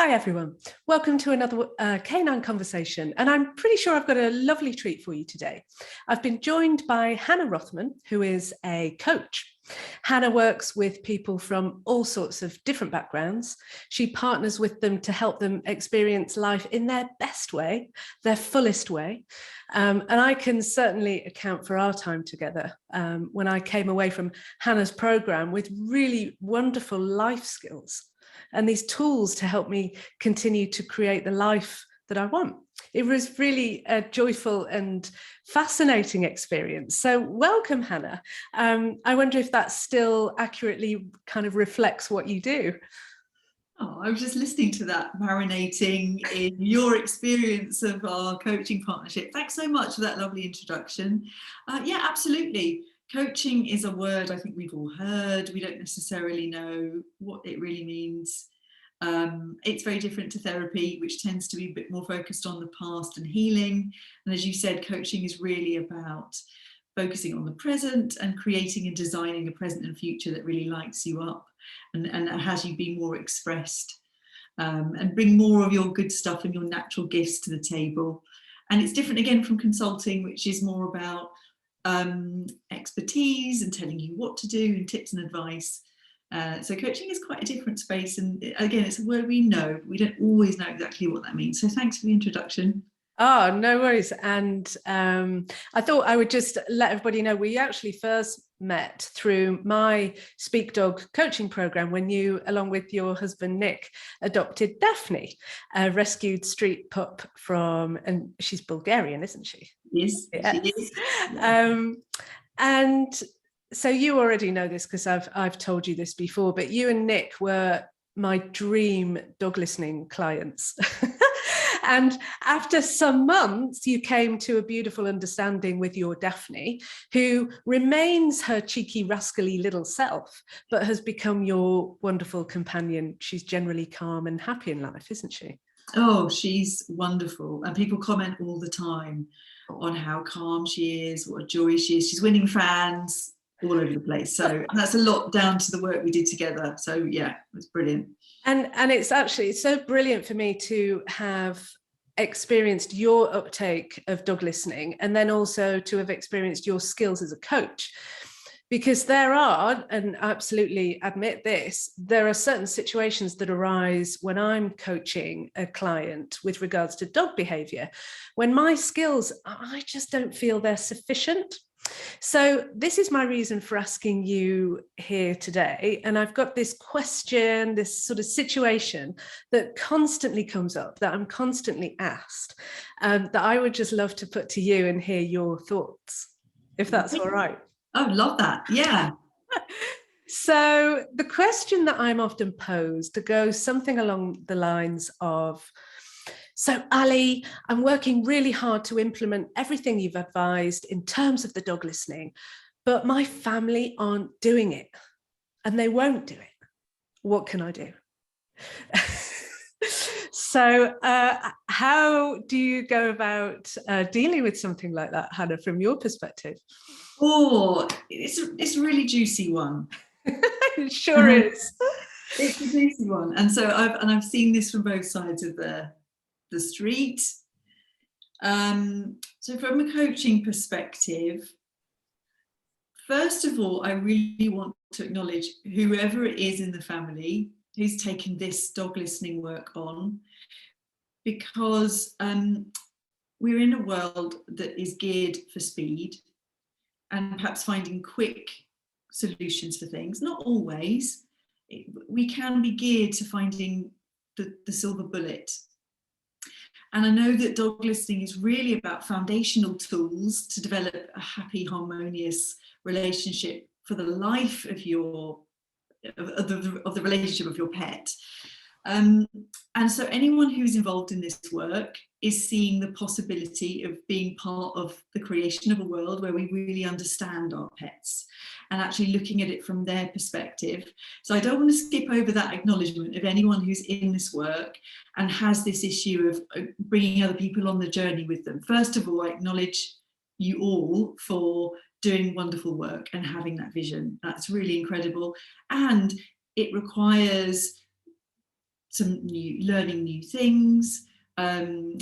Hi everyone, welcome to another Canine Conversation, and I'm pretty sure I've got a lovely treat for you today. I've been joined by Hannah Rothman, who is a coach. Hannah works with people from all sorts of different backgrounds. She partners with them to help them experience life in their best way, their fullest way. And I can certainly account for our time together when I came away from Hannah's program with really wonderful life skills and these tools to help me continue to create the life that I want. It was really a joyful and fascinating experience. So welcome, Hannah. I wonder if that still accurately kind of reflects what you do. Oh, I was just listening to that, marinating in your experience of our coaching partnership. Thanks so much for that lovely introduction. Yeah, absolutely. Coaching is a word I think we've all heard. We don't necessarily know what it really means. It's very different to therapy, which tends to be a bit more focused on the past and healing. And as you said, coaching is really about focusing on the present and creating and designing a present and future that really lights you up and has you be more expressed and bring more of your good stuff and your natural gifts to the table. And it's different again from consulting, which is more about expertise and telling you what to do and tips and advice. So coaching is quite a different space, and again, it's a word we know, but we don't always know exactly what that means. So thanks for the introduction. Oh, no worries. And I thought I would just let everybody know we actually first met through my Speak Dog coaching program when you, along with your husband Nick, adopted Daphne, a rescued street pup from, and she's Bulgarian, isn't she? Yes, yes. she is. And so you already know this because I've told you this before, but you and Nick were my dream dog listening clients. And after some months, you came to a beautiful understanding with your Daphne, who remains her cheeky, rascally little self, but has become your wonderful companion. She's generally calm and happy in life, isn't she? Oh, she's wonderful. And people comment all the time on how calm she is, what a joy she is. She's winning fans all over the place. So that's a lot down to the work we did together. So yeah, it's brilliant. And it's so brilliant for me to have experienced your uptake of dog listening and then also to have experienced your skills as a coach. Because there are, and I absolutely admit this, there are certain situations that arise when I'm coaching a client with regards to dog behavior, when my skills, I just don't feel they're sufficient. So this is my reason for asking you here today. And I've got this question, this sort of situation that constantly comes up, that I'm constantly asked, that I would just love to put to you and hear your thoughts, if that's all right. Oh, love that. Yeah. So the question that I'm often posed goes something along the lines of, so Ali, I'm working really hard to implement everything you've advised in terms of the dog listening, but my family aren't doing it and they won't do it. What can I do? So how do you go about dealing with something like that, Hannah, from your perspective? Oh, it's a really juicy one. It sure is. It's a juicy one. And so I've seen this from both sides of the street. So from a coaching perspective, first of all, I really want to acknowledge whoever it is in the family who's taken this dog listening work on, because we're in a world that is geared for speed and perhaps finding quick solutions for things. Not always. We can be geared to finding the silver bullet. And I know that dog listening is really about foundational tools to develop a happy, harmonious relationship for the life of the relationship of your pet. And so anyone who's involved in this work is seeing the possibility of being part of the creation of a world where we really understand our pets and actually looking at it from their perspective. So I don't want to skip over that acknowledgement of anyone who's in this work and has this issue of bringing other people on the journey with them. First of all, I acknowledge you all for doing wonderful work and having that vision. That's really incredible. And it requires learning new things,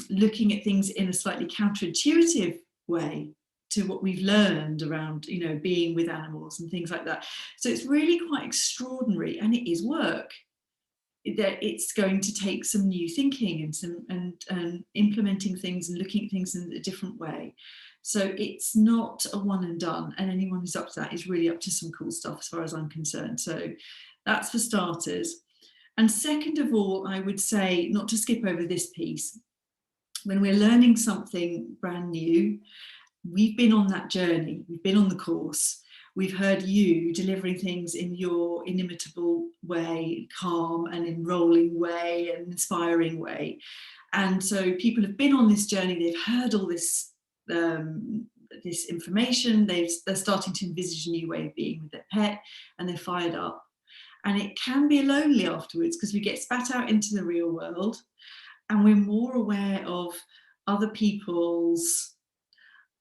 looking at things in a slightly counterintuitive way to what we've learned around, being with animals and things like that. So it's really quite extraordinary, and it is work. That it's going to take some new thinking and implementing things and looking at things in a different way. So it's not a one and done, and anyone who's up to that is really up to some cool stuff as far as I'm concerned. So that's for starters. And second of all, I would say, not to skip over this piece, when we're learning something brand new, we've been on that journey, we've been on the course, we've heard you delivering things in your inimitable way, calm and enrolling way and inspiring way. And so people have been on this journey, they've heard all this this information, they're starting to envisage a new way of being with their pet, and they're fired up. And it can be lonely afterwards, because we get spat out into the real world and we're more aware of other people's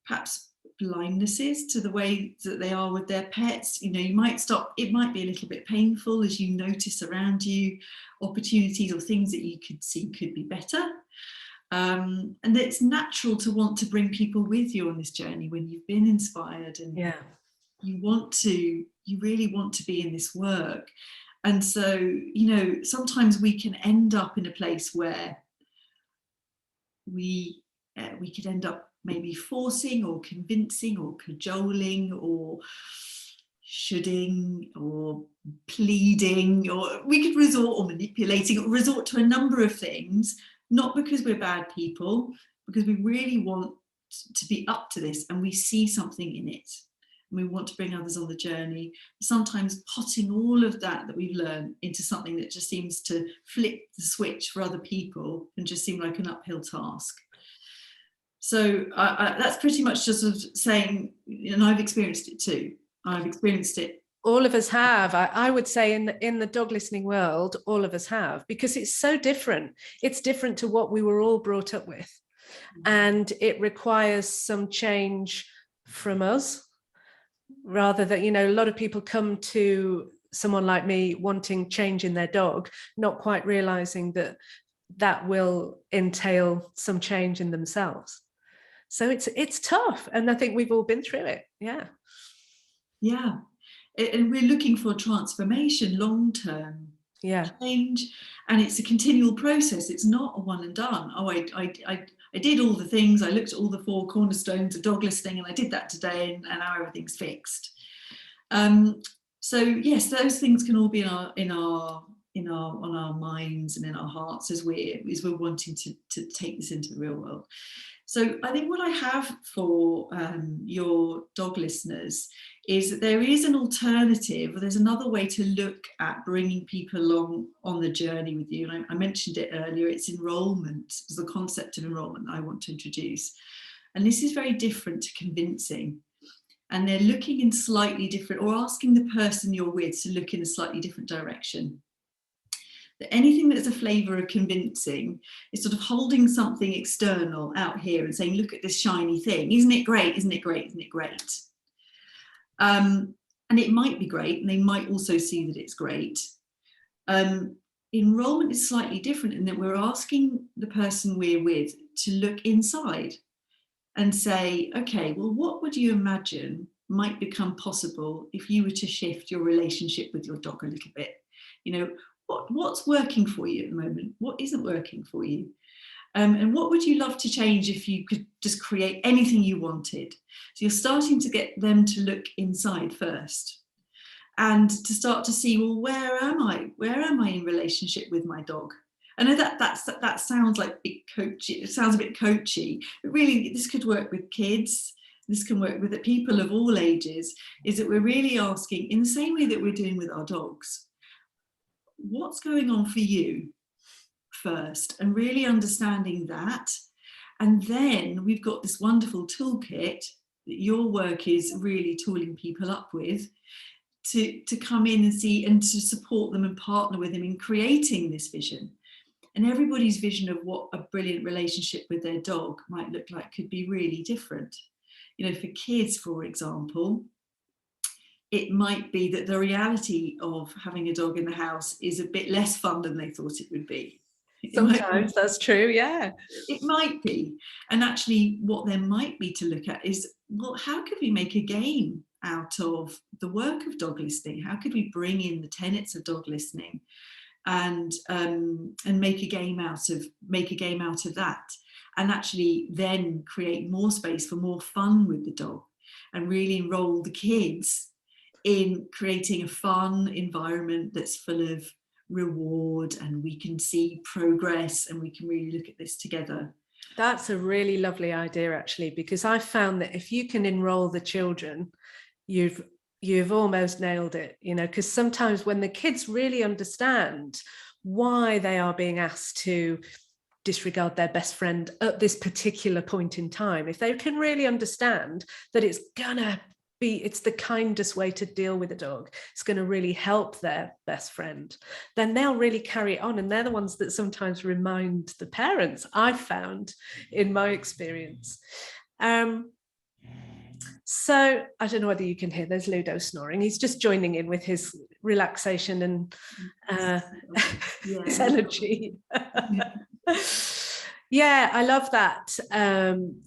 perhaps blindnesses to the way that they are with their pets. You might stop, it might be a little bit painful as you notice around you opportunities or things that you could see could be better. And it's natural to want to bring people with you on this journey when you've been inspired, and you really want to be in this work. And so, sometimes we can end up in a place where we could end up maybe forcing or convincing or cajoling or shoulding or pleading, or we could resort, or manipulating, or resort to a number of things, not because we're bad people, because we really want to be up to this and we see something in it. And we want to bring others on the journey, sometimes potting all of that we've learned into something that just seems to flip the switch for other people and just seem like an uphill task. So that's pretty much just sort of saying, and I've experienced it too. I've experienced it. All of us have. I would say in the dog listening world, all of us have, because it's so different. It's different to what we were all brought up with. And it requires some change from us, rather than, a lot of people come to someone like me wanting change in their dog, not quite realizing that will entail some change in themselves. So it's tough. And I think we've all been through it. Yeah. And we're looking for transformation, long-term change, and it's a continual process. It's not a one and done. I did all the things, I looked at all the 4 cornerstones of dog listening, and I did that today, and now everything's fixed. So yes, those things can all be on our minds and in our hearts as we're wanting to take this into the real world. So I think what I have for your dog listeners is that there is an alternative, or there's another way to look at bringing people along on the journey with you. And I mentioned it earlier, it's enrolment. It's the concept of enrolment that I want to introduce. And this is very different to convincing. And they're looking in slightly different, or asking the person you're with to look in a slightly different direction. That anything that's a flavour of convincing is sort of holding something external out here and saying, look at this shiny thing. Isn't it great? Isn't it great? Isn't it great? And it might be great, and they might also see that it's great. Enrolment is slightly different in that we're asking the person we're with to look inside and say, okay, well, what would you imagine might become possible if you were to shift your relationship with your dog a little bit? What's working for you at the moment? What isn't working for you? And what would you love to change if you could just create anything you wanted? So you're starting to get them to look inside first, and to start to see, well, where am I? Where am I in relationship with my dog? I know that sounds like big coachy. It sounds a bit coachy, but really this could work with kids. This can work with people of all ages. Is that we're really asking, in the same way that we're doing with our dogs, what's going on for you first, and really understanding that. And then we've got this wonderful toolkit that your work is really tooling people up with to come in and see, and to support them and partner with them in creating this vision. And everybody's vision of what a brilliant relationship with their dog might look like could be really different. For kids, for example, it might be that the reality of having a dog in the house is a bit less fun than they thought it would be. Sometimes that's true, yeah. It might be. And actually what there might be to look at is, well, how could we make a game out of the work of dog listening? How could we bring in the tenets of dog listening and make a game out of that, and actually then create more space for more fun with the dog, and really enroll the kids in creating a fun environment that's full of reward, and we can see progress, and we can really look at this together. That's a really lovely idea, actually, because I found that if you can enroll the children, you've almost nailed it, you know, because sometimes when the kids really understand why they are being asked to disregard their best friend at this particular point in time, if they can really understand that it's the kindest way to deal with a dog, it's going to really help their best friend, then they'll really carry it on. And they're the ones that sometimes remind the parents, I've found in my experience. So I don't know whether you can hear, there's Ludo snoring. He's just joining in with his relaxation and his energy. Yeah, I love that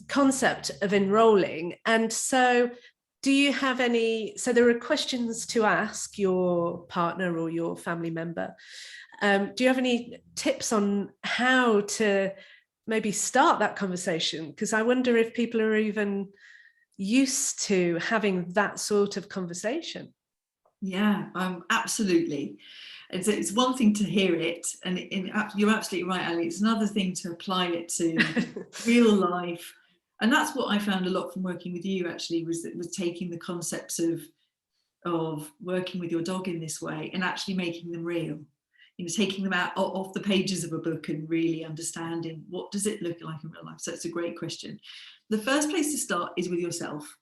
concept of enrolling. And so do you have any, so there are questions to ask your partner or your family member. Do you have any tips on how to maybe start that conversation? Because I wonder if people are even used to having that sort of conversation. Yeah, absolutely. It's one thing to hear it, and you're absolutely right, Ali. It's another thing to apply it to real life. And that's what I found a lot from working with you, actually, was taking the concepts of working with your dog in this way and actually making them real. You know, taking them out off the pages of a book and really understanding what does it look like in real life. So it's a great question. The first place to start is with yourself,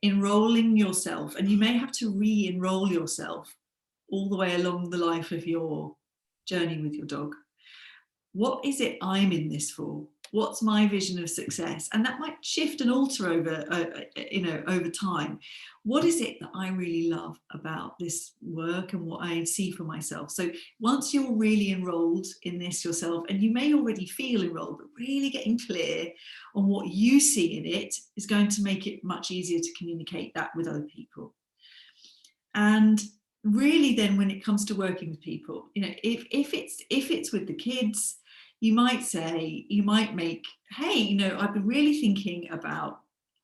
enrolling yourself, and you may have to re-enroll yourself all the way along the life of your journey with your dog. What is it I'm in this for? What's my vision of success? And that might shift and alter over time. What is it that I really love about this work and what I see for myself? So once you're really enrolled in this yourself, and you may already feel enrolled, but really getting clear on what you see in it is going to make it much easier to communicate that with other people. And really then when it comes to working with people, you know, if it's with the kids, you might make, hey, you know, I've been really thinking about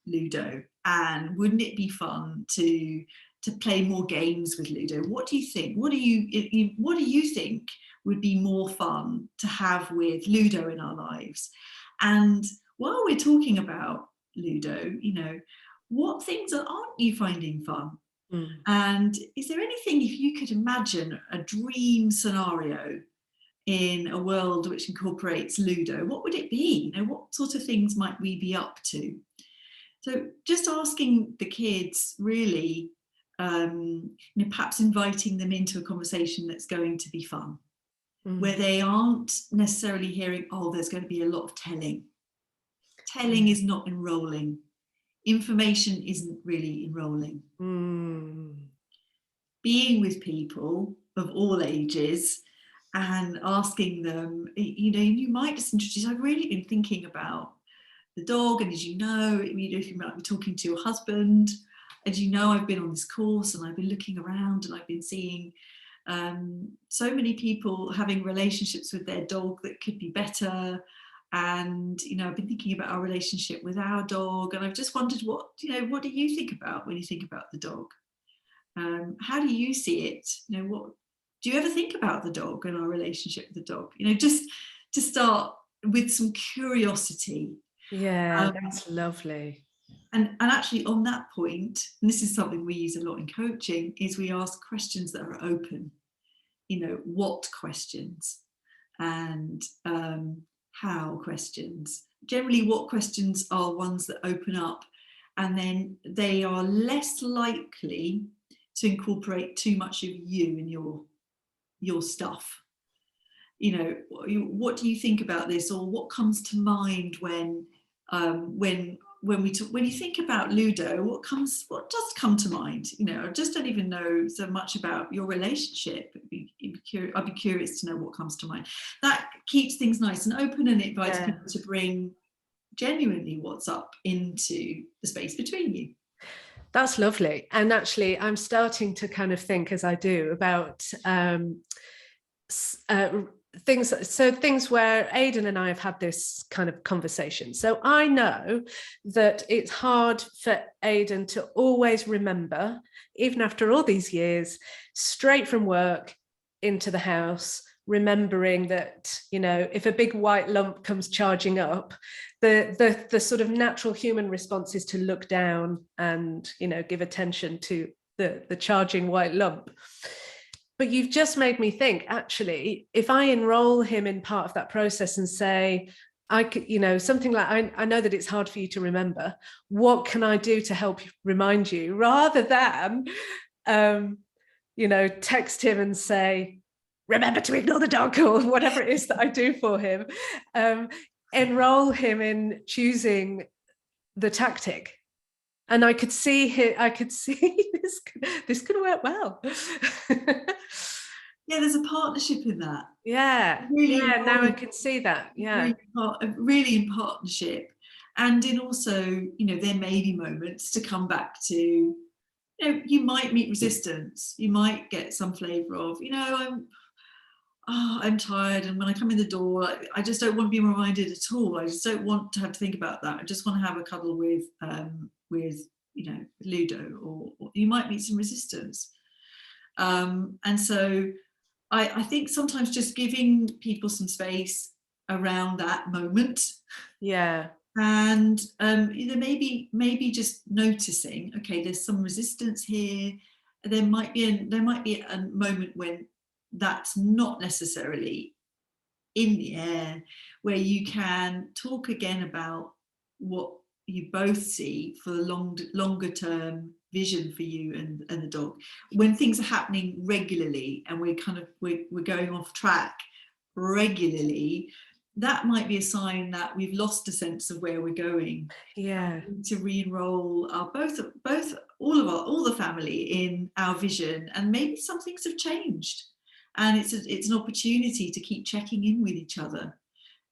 Ludo, and wouldn't it be fun to play more games with Ludo? What do you think? What do you think would be more fun to have with Ludo in our lives? And while we're talking about Ludo, you know, what things aren't you finding fun? And is there anything, if you could imagine a dream scenario in a world which incorporates Ludo, what would it be? You know, what sort of things might we be up to? So just asking the kids, really, you know, perhaps inviting them into a conversation that's going to be fun, where they aren't necessarily hearing, oh, there's going to be a lot of telling. Telling is not enrolling. Information isn't really enrolling. Being with people of all ages and asking them, you know, you might just introduce, I've really been thinking about the dog, and as you know, if you might be talking to your husband, as you know, I've been on this course and I've been looking around and I've been seeing so many people having relationships with their dog that could be better. And, you know, I've been thinking about our relationship with our dog, and I've just wondered what do you think about when you think about the dog? How do you see it? You know, what do you ever think about the dog and our relationship with the dog? You know, just to start with some curiosity. Yeah, that's lovely. And actually on that point, and this is something we use a lot in coaching, is we ask questions that are open. You know, what questions and how questions. Generally, what questions are ones that open up, and then they are less likely to incorporate too much of you and your stuff. You know, what do you think about this, or what comes to mind when when you think about Ludo, what does come to mind? I just don't even know so much about your relationship. I'd be curious to know what comes to mind. That keeps things nice and open, and it invites people to bring genuinely what's up into the space between you. That's lovely. And actually, I'm starting to kind of think, as I do, about things where Aidan and I have had this kind of conversation. So I know that it's hard for Aidan to always remember, even after all these years, straight from work into the house, remembering that, if a big white lump comes charging up, the sort of natural human response is to look down and, give attention to the charging white lump. But you've just made me think, actually, if I enroll him in part of that process and say, I could, something like, I know that it's hard for you to remember, what can I do to help remind you, rather than, text him and say, remember to ignore the dog, or whatever it is that I do for him, enroll him in choosing the tactic. And I could see this could work well. Yeah, there's a partnership in that. Yeah, now I can see that. Yeah, really in partnership, and in also, there may be moments to come back to. You might meet resistance. You might get some flavour of, I'm tired, and when I come in the door, I just don't want to be reminded at all. I just don't want to have to think about that. I just want to have a cuddle with Ludo, or you might meet some resistance. And so I think sometimes just giving people some space around that moment. Yeah. And maybe just noticing, okay, there's some resistance here. There might be a moment when that's not necessarily in the air, where you can talk again about what you both see for the longer term vision for you and the dog. When things are happening regularly and we're going off track regularly, that might be a sign that we've lost a sense of where we're going. Yeah. To re-enroll all the family in our vision, and maybe some things have changed, and it's an opportunity to keep checking in with each other.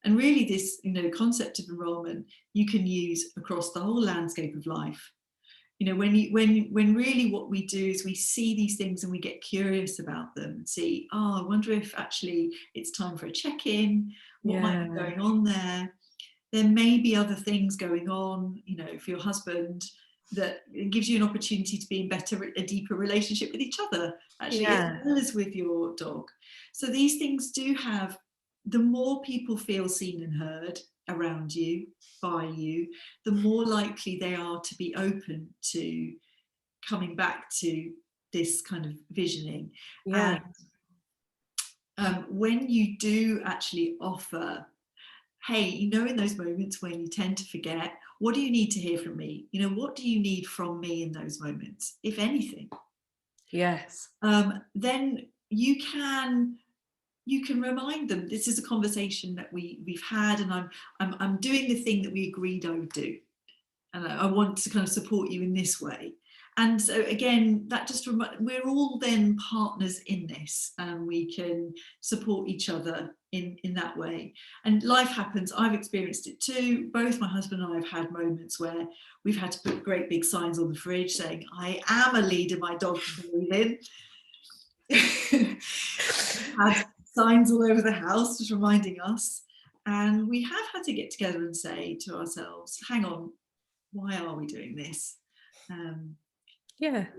And really, this concept of enrollment you can use across the whole landscape of life. When really what we do is we see these things and we get curious about them and see, I wonder if actually it's time for a check-in. What might be going on there? There may be other things going on, for your husband, that gives you an opportunity to be in a deeper relationship with each other, actually, as well as with your dog. So these things do have, the more people feel seen and heard around you, by you, the more likely they are to be open to coming back to this kind of visioning. Yeah. And when you do actually offer, hey, in those moments when you tend to forget, what do you need to hear from me? What do you need from me in those moments, if anything? Yes. Then you can remind them, this is a conversation that we've had, and I'm doing the thing that we agreed I would do, and I want to kind of support you in this way. And so again, that just we're all then partners in this, and we can support each other in that way. And life happens. I've experienced it too. Both my husband and I have had moments where we've had to put great big signs on the fridge saying, I am a leader, my dog can breathe in. Had signs all over the house just reminding us, and we have had to get together and say to ourselves, hang on, why are we doing this?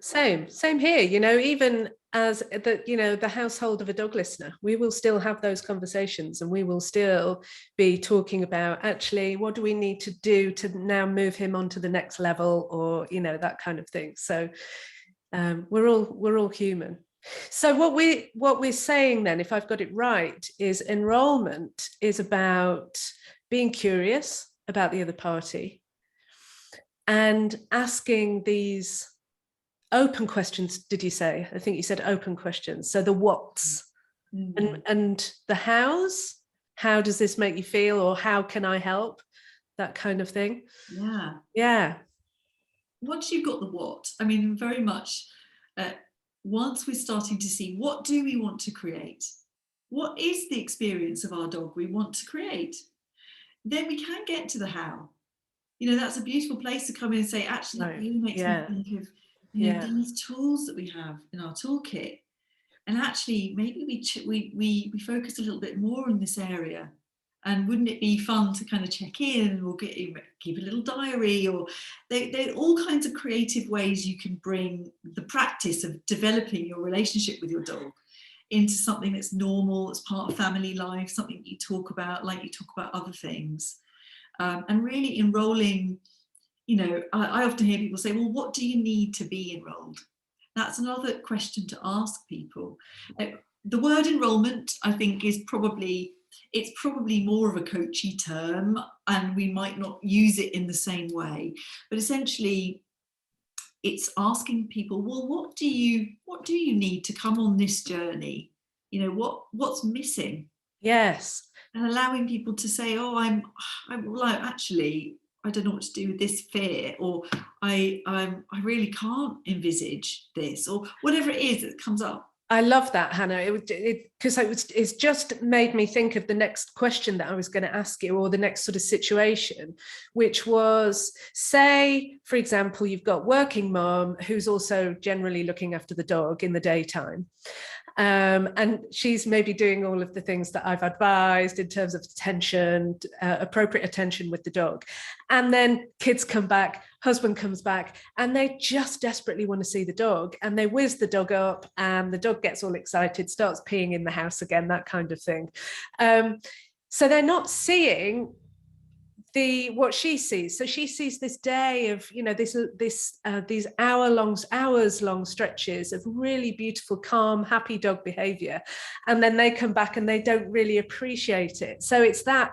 Same here. Even as the household of a dog listener, we will still have those conversations, and we will still be talking about, actually, what do we need to do to now move him on to the next level, or that kind of thing. So we're all human. So what we're saying then, if I've got it right, is enrollment is about being curious about the other party and asking these open questions. Did you say? I think you said open questions. So the what's and the how's. How does this make you feel, or how can I help? that kind of thing. Yeah. Once you've got the what, I mean, very much once we're starting to see what do we want to create, what is the experience of our dog we want to create, then we can get to the how. That's a beautiful place to come in and say, actually, that really makes me think of these tools that we have in our toolkit, and actually maybe we focus a little bit more in this area. And wouldn't it be fun to kind of check in, or keep a little diary, or there are all kinds of creative ways you can bring the practice of developing your relationship with your dog into something that's normal, that's part of family life, something you talk about like you talk about other things. And really enrolling, I often hear people say, well, what do you need to be enrolled? That's another question to ask people. The word enrolment, I think, is probably more of a coachy term, and we might not use it in the same way. But essentially, it's asking people, well, what do you need to come on this journey? What's missing? Yes. And allowing people to say, oh, I'm like, actually, I don't know what to do with this fear, or I really can't envisage this, or whatever it is that comes up. I love that, Hannah, because it's just made me think of the next question that I was going to ask you, or the next sort of situation, which was, say, for example, you've got working mom who's also generally looking after the dog in the daytime. And she's maybe doing all of the things that I've advised in terms of attention, appropriate attention with the dog. And then kids come back, husband comes back, and they just desperately want to see the dog, and they whiz the dog up, and the dog gets all excited, starts peeing in the house again, that kind of thing. So they're not seeing what she sees. So she sees this day of, these hours long stretches of really beautiful, calm, happy dog behavior, and then they come back and they don't really appreciate it. So it's that,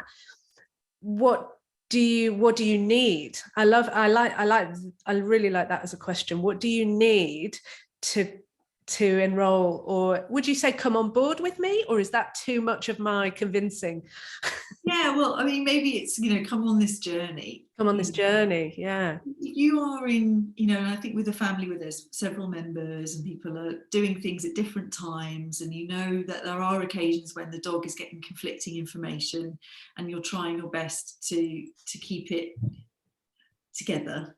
what do you need? I really like that as a question. What do you need to enroll? Or would you say come on board with me, or is that too much of my convincing? Yeah, well, I mean, maybe it's, come on this journey. Come on this journey, yeah. If you are in, I think with a family where there's several members and people are doing things at different times, and that there are occasions when the dog is getting conflicting information, and you're trying your best to keep it together,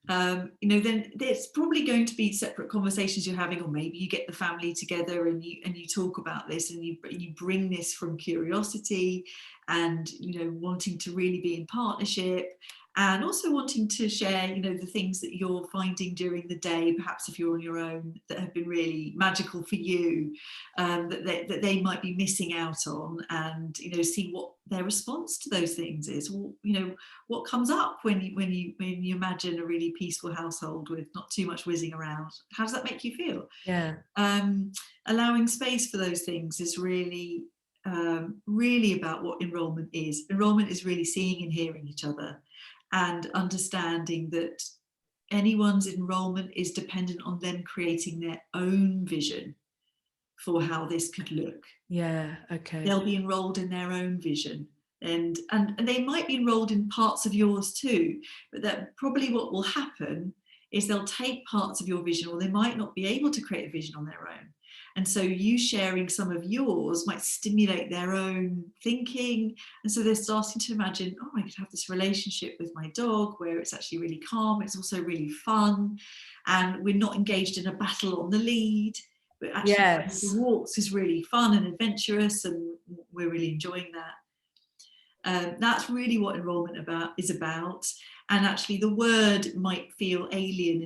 then there's probably going to be separate conversations you're having, or maybe you get the family together and you talk about this, and you bring this from curiosity and wanting to really be in partnership, and also wanting to share the things that you're finding during the day, perhaps if you're on your own, that have been really magical for you, that they might be missing out on, and see what their response to those things is. What comes up when you imagine a really peaceful household with not too much whizzing around. How does that make you feel? Yeah. Allowing space for those things is really about what enrolment is. Enrolment is really seeing and hearing each other, and understanding that anyone's enrolment is dependent on them creating their own vision for how this could look. Yeah, okay. They'll be enrolled in their own vision, and they might be enrolled in parts of yours too, but that probably what will happen is they'll take parts of your vision, or they might not be able to create a vision on their own. And so you sharing some of yours might stimulate their own thinking. And so they're starting to imagine, oh, I could have this relationship with my dog where it's actually really calm. It's also really fun. And we're not engaged in a battle on the lead. But actually, the walks is really fun and adventurous, and we're really enjoying that. That's really what enrolment is about. And actually, the word might feel alien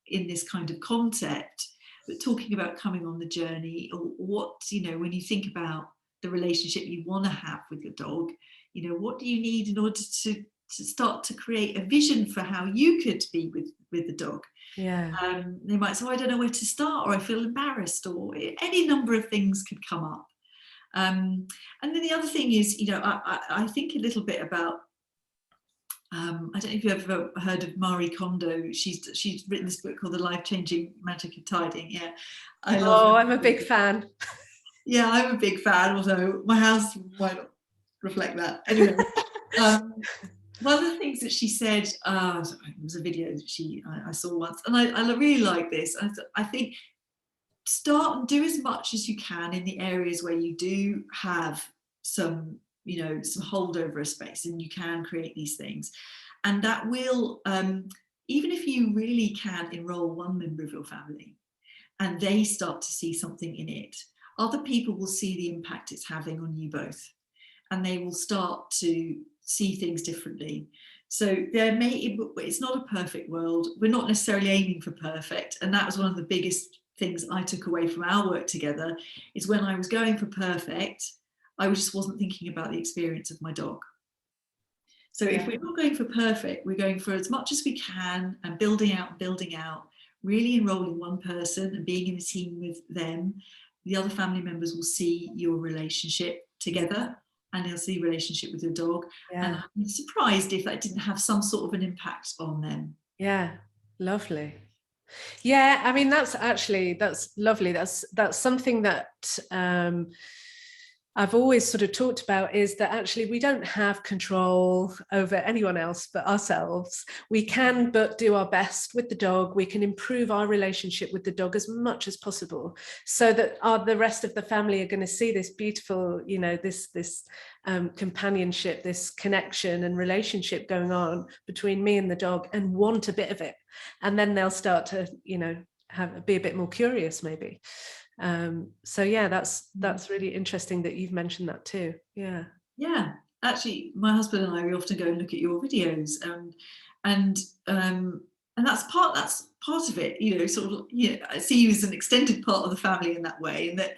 in this kind of concept. But talking about coming on the journey, or what, when you think about the relationship you want to have with your dog, what do you need in order to start to create a vision for how you could be with the dog? Yeah. They might say, oh, I don't know where to start, or I feel embarrassed, or any number of things could come up. And then the other thing is, I think a little bit about, I don't know if you've ever heard of Marie Kondo. She's written this book called The Life-Changing Magic of Tidying. Yeah, I love her. I'm a big fan. Yeah, I'm a big fan, although my house might not reflect that. Anyway, One of the things that she said, it was a video that I saw once, and I really like this. I think start and do as much as you can in the areas where you do have some, some holdover space, and you can create these things. And that will, even if you really can enroll one member of your family and they start to see something in it, other people will see the impact it's having on you both, and they will start to see things differently. So it's not a perfect world. We're not necessarily aiming for perfect. And that was one of the biggest things I took away from our work together, is when I was going for perfect, I just wasn't thinking about the experience of my dog. So if we're not going for perfect, we're going for as much as we can, and building out, really enrolling one person and being in a team with them. The other family members will see your relationship together, and they'll see relationship with your dog. And I'm surprised if that didn't have some sort of an impact on them. Yeah, lovely. Yeah, I mean, that's lovely. That's something that I've always sort of talked about, is that actually we don't have control over anyone else but ourselves. We can but do our best with the dog. We can improve our relationship with the dog as much as possible, so that the rest of the family are going to see this beautiful, this companionship, this connection and relationship going on between me and the dog, and want a bit of it. And then they'll start to, be a bit more curious maybe. So yeah, that's really interesting that you've mentioned that too. Yeah Actually, my husband and I, we often go and look at your videos, and that's part of it, sort of, I see you as an extended part of the family in that way, and that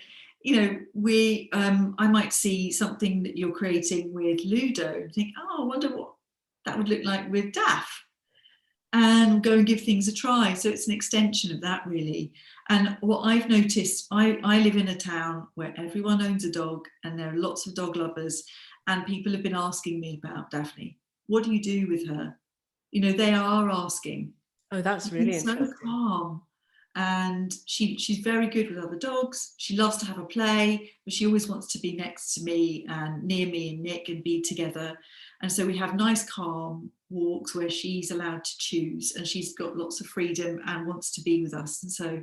I might see something that you're creating with Ludo and think, I wonder what that would look like with Daphne, and go and give things a try. So it's an extension of that, really. And what I've noticed, I live in a town where everyone owns a dog, and there are lots of dog lovers, and people have been asking me about Daphne. What do you do with her? They are asking. Oh, that's really interesting. So calm. And she's very good with other dogs. She loves to have a play, but she always wants to be next to me and near me and Nick, and be together. And so we have nice, calm walks where she's allowed to choose, and she's got lots of freedom and wants to be with us. And so,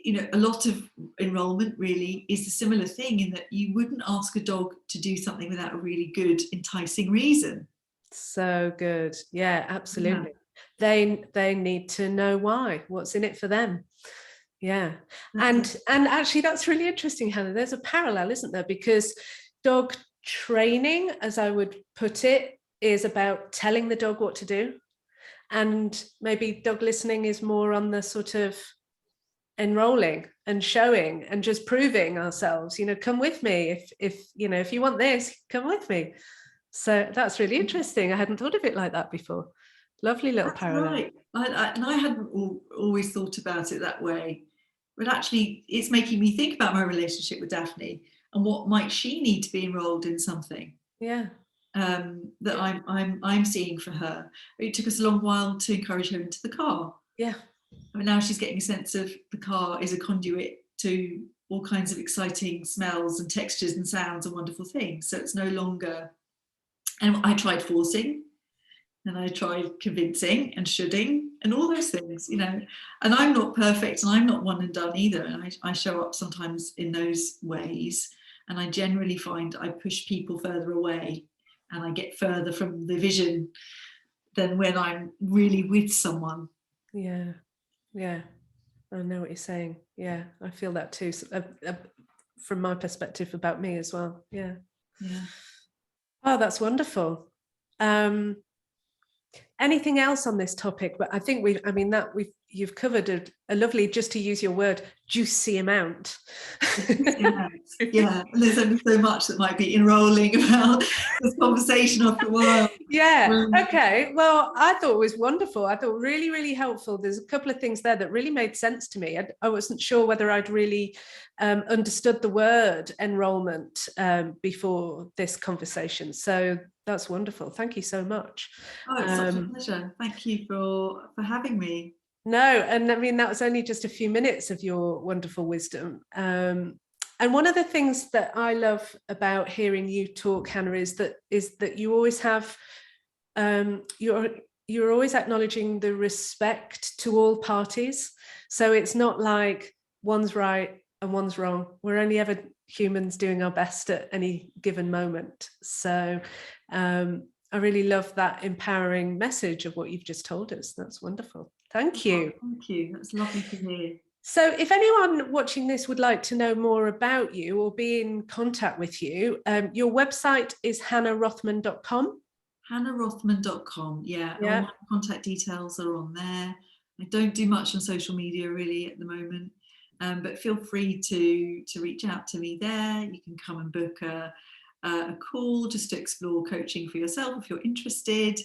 a lot of enrollment really is a similar thing, in that you wouldn't ask a dog to do something without a really good, enticing reason. So good. Yeah, absolutely. They need to know what's in it for them. Yeah. And actually, that's really interesting, Hannah. There's a parallel, isn't there? Because dog training, as I would put it, is about telling the dog what to do. And maybe dog listening is more on the sort of enrolling and showing and just proving ourselves, come with me. If you want this, come with me. So that's really interesting. I hadn't thought of it like that before. Lovely little parallel. Right. And I hadn't always thought about it that way, but actually it's making me think about my relationship with Daphne, and what might she need to be enrolled in something. That I'm seeing for her. It took us a long while to encourage her into the car. I mean, now she's getting a sense of the car is a conduit to all kinds of exciting smells and textures and sounds and wonderful things. So it's no longer. And I tried forcing, and I tried convincing and shoulding and all those things, and I'm not perfect, and I'm not one and done either. And I show up sometimes in those ways, and I generally find I push people further away, and I get further from the vision than when I'm really with someone. Yeah. I know what you're saying. Yeah, I feel that too. From my perspective about me as well. Yeah. Oh, that's wonderful. Anything else on this topic? But I think you've covered a lovely, just to use your word, juicy amount. Yeah, and there's only so much that might be enrolling about this conversation after a while. Okay, well, I thought it was wonderful. I thought really, really helpful. There's a couple of things there that really made sense to me. I wasn't sure whether I'd really understood the word enrollment before this conversation. So that's wonderful. Thank you so much. Oh, it's such a pleasure. Thank you for having me. No, and I mean, that was only just a few minutes of your wonderful wisdom. And one of the things that I love about hearing you talk, Hannah, is that you always have you're always acknowledging the respect to all parties. So it's not like one's right and one's wrong. We're only ever humans doing our best at any given moment. So I really love that empowering message of what you've just told us. That's wonderful. Thank you. Oh, thank you. That's lovely to hear. So if anyone watching this would like to know more about you or be in contact with you, your website is hannahrothman.com. hannahrothman.com. Yeah, all my contact details are on there. I don't do much on social media really at the moment, but feel free to reach out to me there. You can come and book a call just to explore coaching for yourself if you're interested.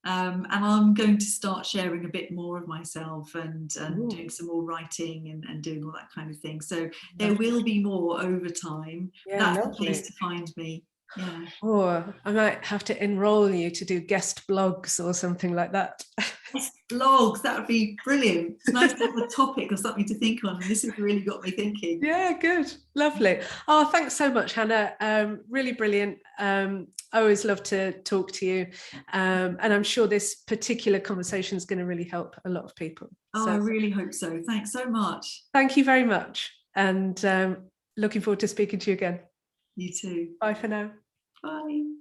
And I'm going to start sharing a bit more of myself and doing some more writing and doing all that kind of thing. So there will be more over time. Yeah, that's the place to find me. Yeah. Or I might have to enroll you to do guest blogs or something like that. Guest blogs, that would be brilliant. It's nice to have a topic or something to think on. And this has really got me thinking. Yeah, good. Lovely. Oh, thanks so much, Hannah. Really brilliant. I always love to talk to you. And I'm sure this particular conversation is going to really help a lot of people. Oh, I really hope so. Thanks so much. Thank you very much. And looking forward to speaking to you again. You too. Bye for now. Bye.